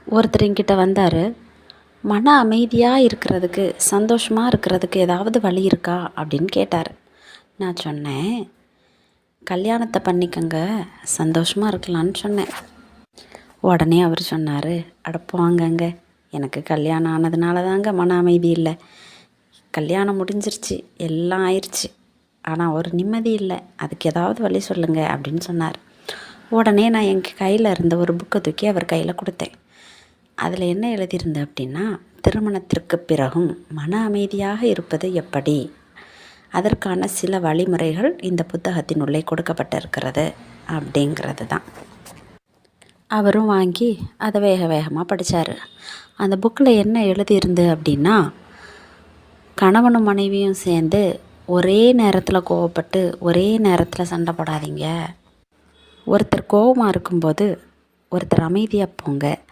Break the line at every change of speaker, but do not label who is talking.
ஒருத்தர் என்கிட்ட வந்தார். மன அமைதியாக இருக்கிறதுக்கு, சந்தோஷமாக இருக்கிறதுக்கு ஏதாவது வழி இருக்கா அப்படின்னு கேட்டார். நான் சொன்னேன், கல்யாணத்தை பண்ணிக்கங்க, சந்தோஷமாக இருக்கலான்னு சொன்னேன். உடனே அவர் சொன்னார், அட போங்கங்க, எனக்கு கல்யாணம் ஆனதுனால தாங்க மன அமைதி இல்லை. கல்யாணம் முடிஞ்சிருச்சு, எல்லாம் ஆயிடுச்சு, ஆனால் ஒரு நிம்மதி இல்லை, அதுக்கு ஏதாவது வழி சொல்லுங்க அப்படின்னு சொன்னார். உடனே நான் என் கையில் இருந்த ஒரு புக்கை தூக்கி அவர் கையில் கொடுத்தேன். அதில் என்ன எழுதியிருந்தேன் அப்படின்னா, திருமணத்திற்கு பிறகும் மன அமைதியாக இருப்பது எப்படி, அதற்கான சில வழிமுறைகள் இந்த புத்தகத்தினுள்ளே கொடுக்கப்பட்டிருக்கிறது அப்படிங்கிறது தான். அவரும் வாங்கி அதை வேக வேகமாக படித்தார். அந்த புக்கில் என்ன எழுதியிருந்து அப்படின்னா, கணவனும் மனைவியும் சேர்ந்து ஒரே நேரத்தில் கோவப்பட்டு ஒரே நேரத்தில் சண்டை போடாதீங்க. ஒருத்தர் கோவமாக இருக்கும்போது ஒருத்தர் அமைதியாக போங்க,